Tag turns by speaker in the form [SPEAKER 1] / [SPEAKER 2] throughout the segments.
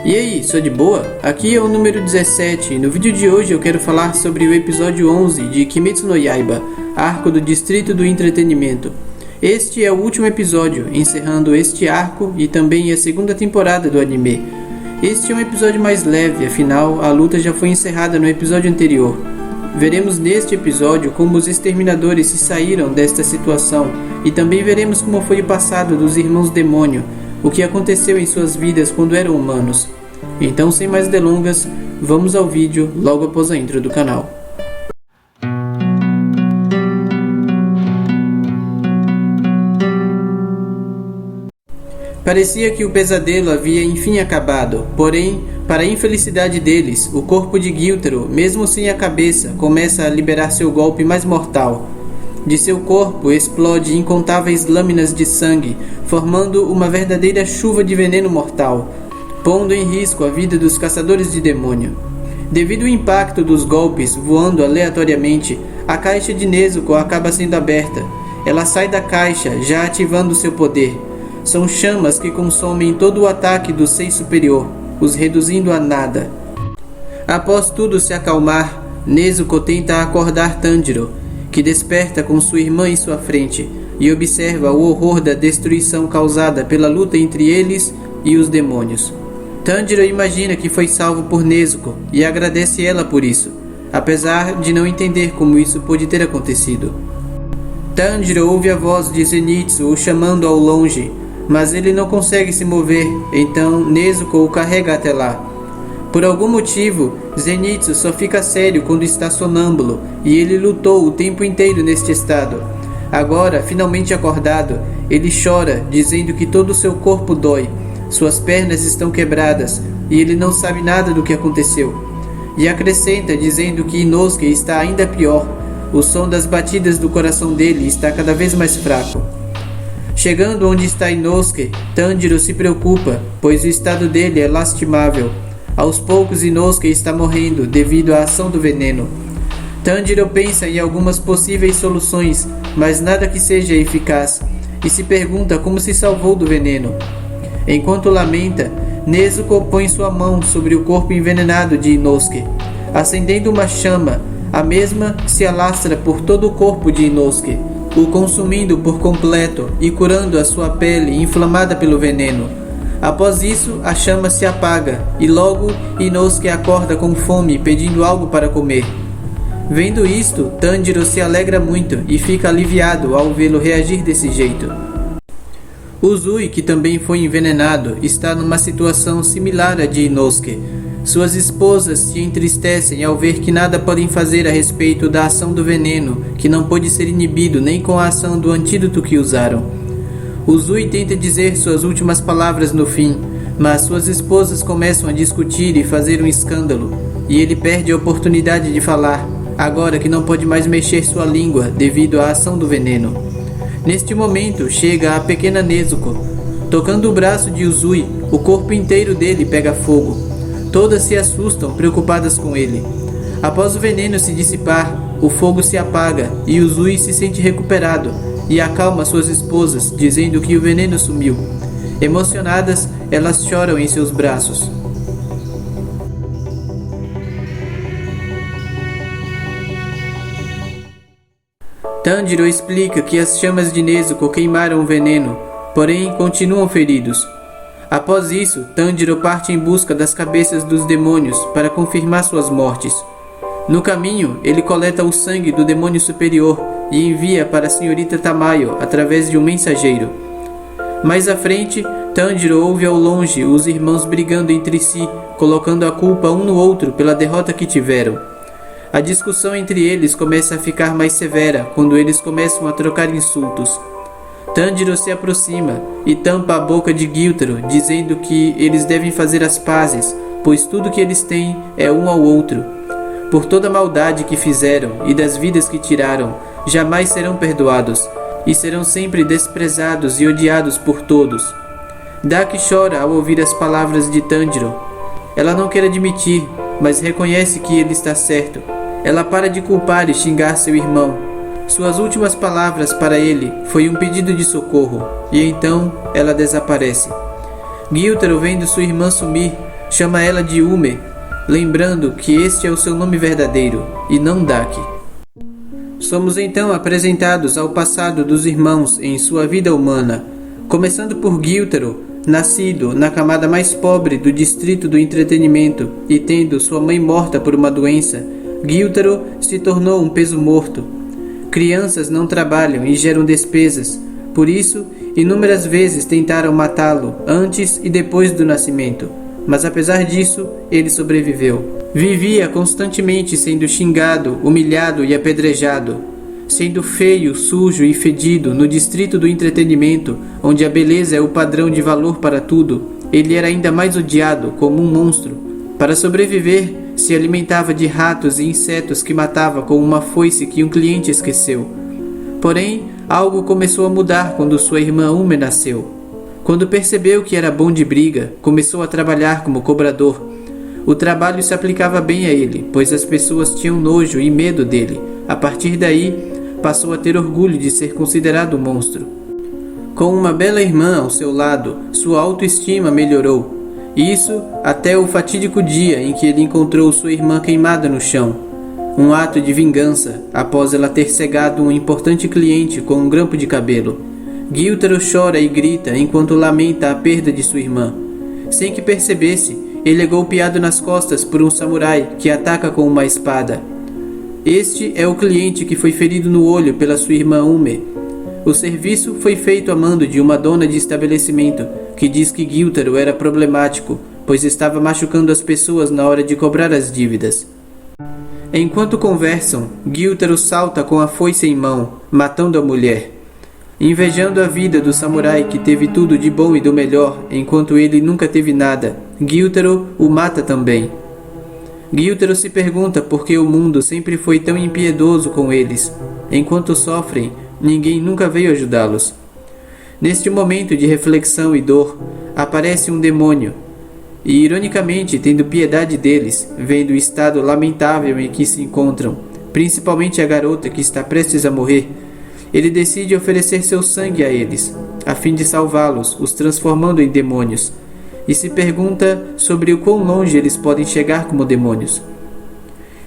[SPEAKER 1] E aí, sou de boa? Aqui é o número 17 e no vídeo de hoje eu quero falar sobre o episódio 11 de Kimetsu no Yaiba, arco do Distrito do Entretenimento. Este é o último episódio, encerrando este arco e também a segunda temporada do anime. Este é um episódio mais leve, afinal a luta já foi encerrada no episódio anterior. Veremos neste episódio como os exterminadores se saíram desta situação e também veremos como foi o passado dos irmãos demônio, o que aconteceu em suas vidas quando eram humanos. Então, sem mais delongas, vamos ao vídeo logo após a intro do canal. Parecia que o pesadelo havia enfim acabado, porém, para a infelicidade deles, o corpo de Gyutaro, mesmo sem a cabeça, começa a liberar seu golpe mais mortal. De seu corpo explode incontáveis lâminas de sangue, formando uma verdadeira chuva de veneno mortal, pondo em risco a vida dos caçadores de demônio. Devido ao impacto dos golpes voando aleatoriamente, a caixa de Nezuko acaba sendo aberta. Ela sai da caixa, já ativando seu poder. São chamas que consomem todo o ataque do Sei Superior, os reduzindo a nada. Após tudo se acalmar, Nezuko tenta acordar Tanjiro, que desperta com sua irmã em sua frente e observa o horror da destruição causada pela luta entre eles e os demônios. Tanjiro imagina que foi salvo por Nezuko e agradece ela por isso, apesar de não entender como isso pôde ter acontecido. Tanjiro ouve a voz de Zenitsu o chamando ao longe, mas ele não consegue se mover, então Nezuko o carrega até lá. Por algum motivo, Zenitsu só fica sério quando está sonâmbulo, e ele lutou o tempo inteiro neste estado. Agora, finalmente acordado, ele chora, dizendo que todo o seu corpo dói, suas pernas estão quebradas, e ele não sabe nada do que aconteceu. E acrescenta dizendo que Inosuke está ainda pior, o som das batidas do coração dele está cada vez mais fraco. Chegando onde está Inosuke, Tanjiro se preocupa, pois o estado dele é lastimável. Aos poucos Inosuke está morrendo devido à ação do veneno. Tanjiro pensa em algumas possíveis soluções, mas nada que seja eficaz, e se pergunta como se salvou do veneno. Enquanto lamenta, Nezuko põe sua mão sobre o corpo envenenado de Inosuke, acendendo uma chama, a mesma se alastra por todo o corpo de Inosuke, o consumindo por completo e curando a sua pele inflamada pelo veneno. Após isso, a chama se apaga e logo Inosuke acorda com fome pedindo algo para comer. Vendo isto, Tanjiro se alegra muito e fica aliviado ao vê-lo reagir desse jeito. Uzui, que também foi envenenado, está numa situação similar à de Inosuke. Suas esposas se entristecem ao ver que nada podem fazer a respeito da ação do veneno, que não pôde ser inibido nem com a ação do antídoto que usaram. Uzui tenta dizer suas últimas palavras no fim, mas suas esposas começam a discutir e fazer um escândalo, e ele perde a oportunidade de falar, agora que não pode mais mexer sua língua devido à ação do veneno. Neste momento, chega a pequena Nezuko. Tocando o braço de Uzui, o corpo inteiro dele pega fogo. Todas se assustam, preocupadas com ele. Após o veneno se dissipar, o fogo se apaga e Uzui se sente recuperado e acalma suas esposas, dizendo que o veneno sumiu. Emocionadas, elas choram em seus braços. Tanjiro explica que as chamas de Nezuko queimaram o veneno, porém continuam feridos. Após isso, Tanjiro parte em busca das cabeças dos demônios para confirmar suas mortes. No caminho, ele coleta o sangue do demônio superior e envia para a senhorita Tamayo através de um mensageiro. Mais à frente, Tanjiro ouve ao longe os irmãos brigando entre si, colocando a culpa um no outro pela derrota que tiveram. A discussão entre eles começa a ficar mais severa quando eles começam a trocar insultos. Tanjiro se aproxima e tampa a boca de Gyutaro, dizendo que eles devem fazer as pazes, pois tudo que eles têm é um ao outro. Por toda a maldade que fizeram e das vidas que tiraram, jamais serão perdoados, e serão sempre desprezados e odiados por todos. Daki chora ao ouvir as palavras de Tanjiro. Ela não quer admitir, mas reconhece que ele está certo. Ela para de culpar e xingar seu irmão. Suas últimas palavras para ele foi um pedido de socorro, e então ela desaparece. Gyutaro, vendo sua irmã sumir, chama ela de Ume, lembrando que este é o seu nome verdadeiro, e não Daki. Somos então apresentados ao passado dos irmãos em sua vida humana, começando por Gyutaro, nascido na camada mais pobre do distrito do entretenimento e tendo sua mãe morta por uma doença. Gyutaro se tornou um peso morto. Crianças não trabalham e geram despesas, por isso, inúmeras vezes tentaram matá-lo antes e depois do nascimento, mas apesar disso, ele sobreviveu. Vivia constantemente sendo xingado, humilhado e apedrejado, sendo feio, sujo e fedido no distrito do entretenimento, onde a beleza é o padrão de valor para tudo. Ele era ainda mais odiado, como um monstro. Para sobreviver, se alimentava de ratos e insetos que matava com uma foice que um cliente esqueceu. Porém, algo começou a mudar quando sua irmã Ume nasceu. Quando percebeu que era bom de briga, começou a trabalhar como cobrador. O trabalho se aplicava bem a ele, pois as pessoas tinham nojo e medo dele. A partir daí, passou a ter orgulho de ser considerado um monstro. Com uma bela irmã ao seu lado, sua autoestima melhorou. Isso até o fatídico dia em que ele encontrou sua irmã queimada no chão. Um ato de vingança, após ela ter cegado um importante cliente com um grampo de cabelo. Gyutaro chora e grita enquanto lamenta a perda de sua irmã. Sem que percebesse, ele é golpeado nas costas por um samurai que ataca com uma espada. Este é o cliente que foi ferido no olho pela sua irmã Ume. O serviço foi feito a mando de uma dona de estabelecimento que diz que Gyutaro era problemático, pois estava machucando as pessoas na hora de cobrar as dívidas. Enquanto conversam, Gyutaro salta com a foice em mão, matando a mulher. Invejando a vida do samurai que teve tudo de bom e do melhor, enquanto ele nunca teve nada, Gyutaro o mata também. Gyutaro se pergunta por que o mundo sempre foi tão impiedoso com eles. Enquanto sofrem, ninguém nunca veio ajudá-los. Neste momento de reflexão e dor, aparece um demônio. E, ironicamente, tendo piedade deles, vendo o estado lamentável em que se encontram, principalmente a garota que está prestes a morrer, ele decide oferecer seu sangue a eles, a fim de salvá-los, os transformando em demônios, e se pergunta sobre o quão longe eles podem chegar como demônios.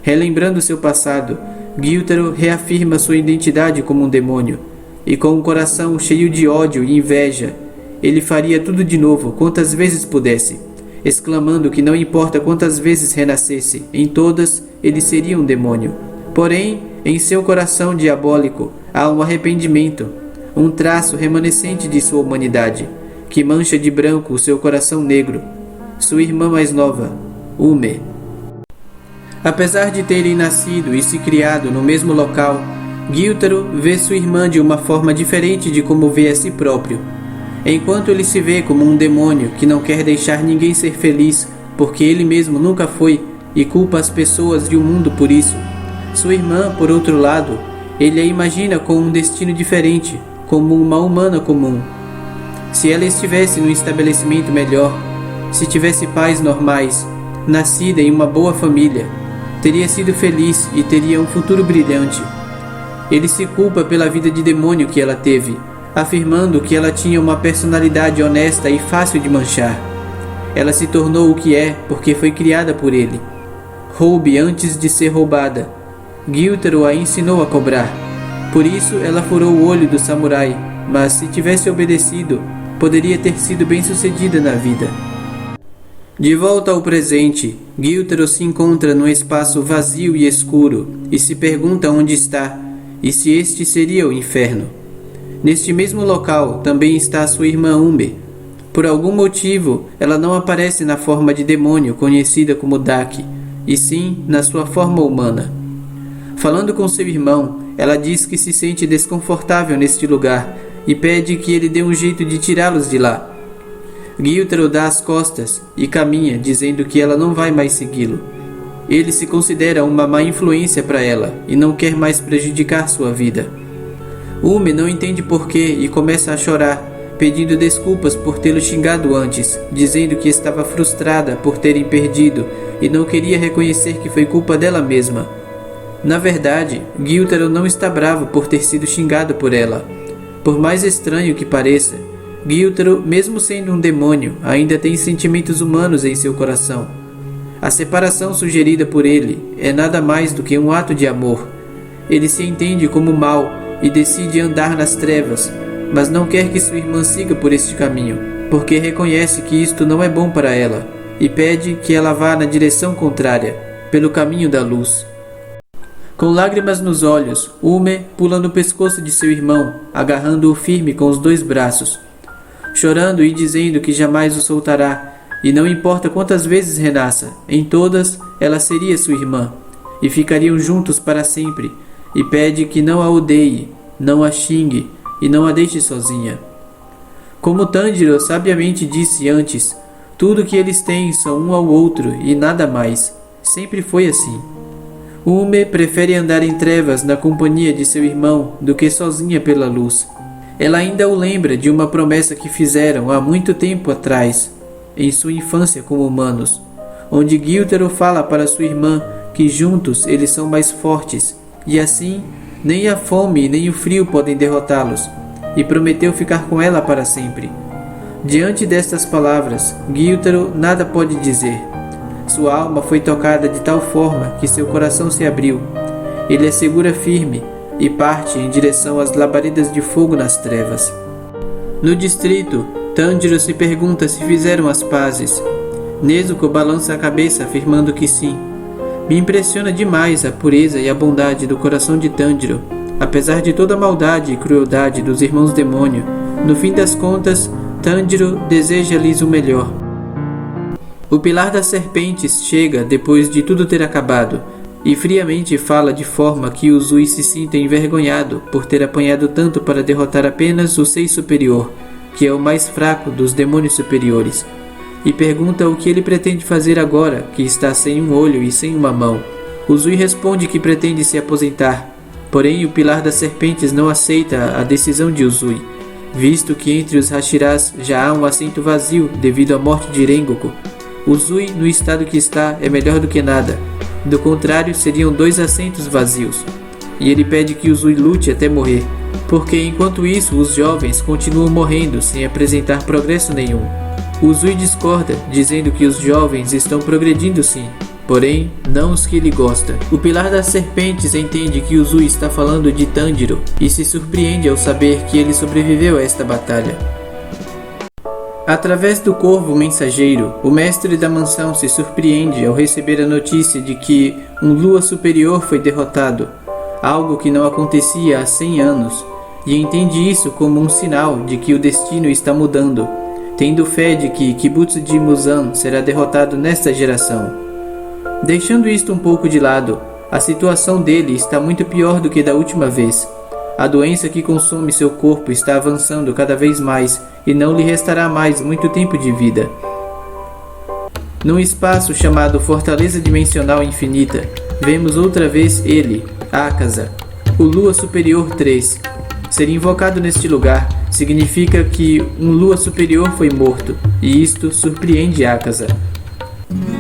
[SPEAKER 1] Relembrando seu passado, Gyutaro reafirma sua identidade como um demônio, e com um coração cheio de ódio e inveja, ele faria tudo de novo quantas vezes pudesse, exclamando que não importa quantas vezes renascesse, em todas ele seria um demônio. Porém, em seu coração diabólico há um arrependimento, um traço remanescente de sua humanidade, que mancha de branco o seu coração negro. Sua irmã mais nova, Ume. Apesar de terem nascido e se criado no mesmo local, Gyutaro vê sua irmã de uma forma diferente de como vê a si próprio. Enquanto ele se vê como um demônio que não quer deixar ninguém ser feliz porque ele mesmo nunca foi e culpa as pessoas e o mundo por isso, sua irmã, por outro lado, ele a imagina com um destino diferente, como uma humana comum. Se ela estivesse num estabelecimento melhor, se tivesse pais normais, nascida em uma boa família, teria sido feliz e teria um futuro brilhante. Ele se culpa pela vida de demônio que ela teve, afirmando que ela tinha uma personalidade honesta e fácil de manchar. Ela se tornou o que é porque foi criada por ele. Roube antes de ser roubada. Gyutaro a ensinou a cobrar. Por isso ela furou o olho do samurai, mas se tivesse obedecido, poderia ter sido bem-sucedida na vida. De volta ao presente, Gyutaro se encontra num espaço vazio e escuro e se pergunta onde está e se este seria o inferno. Neste mesmo local também está sua irmã Ume. Por algum motivo, ela não aparece na forma de demônio conhecida como Daki, e sim na sua forma humana. Falando com seu irmão, ela diz que se sente desconfortável neste lugar e pede que ele dê um jeito de tirá-los de lá. Gyutaro dá as costas e caminha, dizendo que ela não vai mais segui-lo. Ele se considera uma má influência para ela e não quer mais prejudicar sua vida. Ume não entende porquê e começa a chorar, pedindo desculpas por tê-lo xingado antes, dizendo que estava frustrada por terem perdido e não queria reconhecer que foi culpa dela mesma. Na verdade, Gyutaro não está bravo por ter sido xingado por ela. Por mais estranho que pareça, Gyutaro, mesmo sendo um demônio, ainda tem sentimentos humanos em seu coração. A separação sugerida por ele é nada mais do que um ato de amor. Ele se entende como mal e decide andar nas trevas, mas não quer que sua irmã siga por este caminho, porque reconhece que isto não é bom para ela, e pede que ela vá na direção contrária, pelo caminho da luz. Com lágrimas nos olhos, Ume pula no pescoço de seu irmão, agarrando-o firme com os 2 braços, chorando e dizendo que jamais o soltará, e não importa quantas vezes renasça, em todas ela seria sua irmã, e ficariam juntos para sempre, e pede que não a odeie, não a xingue, e não a deixe sozinha. Como Tanjiro sabiamente disse antes, tudo que eles têm são um ao outro e nada mais. Sempre foi assim. Ume prefere andar em trevas na companhia de seu irmão do que sozinha pela luz. Ela ainda o lembra de uma promessa que fizeram há muito tempo atrás, em sua infância como humanos, onde Gyutaro fala para sua irmã que juntos eles são mais fortes, e assim nem a fome nem o frio podem derrotá-los, e prometeu ficar com ela para sempre. Diante destas palavras, Gyutaro nada pode dizer. Sua alma foi tocada de tal forma que seu coração se abriu. Ele a segura firme e parte em direção às labaredas de fogo nas trevas. No distrito, Tanjiro se pergunta se fizeram as pazes. Nezuko balança a cabeça afirmando que sim. Me impressiona demais a pureza e a bondade do coração de Tanjiro. Apesar de toda a maldade e crueldade dos irmãos demônio, no fim das contas, Tanjiro deseja-lhes o melhor. O Pilar das Serpentes chega depois de tudo ter acabado, e friamente fala de forma que Uzui se sinta envergonhado por ter apanhado tanto para derrotar apenas o Sei Superior, que é o mais fraco dos demônios superiores, e pergunta o que ele pretende fazer agora que está sem um olho e sem uma mão. Uzui responde que pretende se aposentar, porém o Pilar das Serpentes não aceita a decisão de Uzui, visto que entre os Hashiras já há um assento vazio devido à morte de Rengoku. Uzui, no estado que está, é melhor do que nada. Do contrário, seriam 2 assentos vazios. E ele pede que Uzui lute até morrer, porque enquanto isso os jovens continuam morrendo sem apresentar progresso nenhum. Uzui discorda, dizendo que os jovens estão progredindo sim, porém não os que ele gosta. O Pilar das Serpentes entende que Uzui está falando de Tanjiro e se surpreende ao saber que ele sobreviveu a esta batalha. Através do corvo mensageiro, o mestre da mansão se surpreende ao receber a notícia de que um Lua superior foi derrotado, algo que não acontecia há 100 anos, e entende isso como um sinal de que o destino está mudando, tendo fé de que Kibutsuji Muzan será derrotado nesta geração. Deixando isto um pouco de lado, a situação dele está muito pior do que da última vez. A doença que consome seu corpo está avançando cada vez mais e não lhe restará mais muito tempo de vida. Num espaço chamado Fortaleza Dimensional Infinita, vemos outra vez ele, Akaza, o Lua Superior 3. Ser invocado neste lugar significa que um Lua Superior foi morto, e isto surpreende Akaza.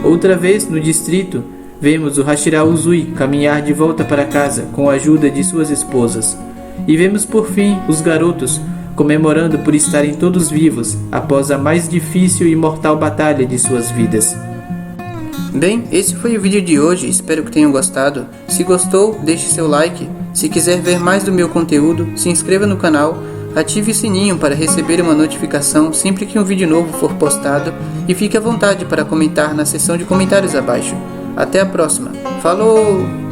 [SPEAKER 1] Outra vez, no distrito, vemos o Hashira Uzui caminhar de volta para casa com a ajuda de suas esposas. E vemos por fim os garotos comemorando por estarem todos vivos após a mais difícil e mortal batalha de suas vidas. Bem, esse foi o vídeo de hoje, espero que tenham gostado. Se gostou, deixe seu like. Se quiser ver mais do meu conteúdo, se inscreva no canal, ative o sininho para receber uma notificação sempre que um vídeo novo for postado e fique à vontade para comentar na seção de comentários abaixo. Até a próxima. Falou!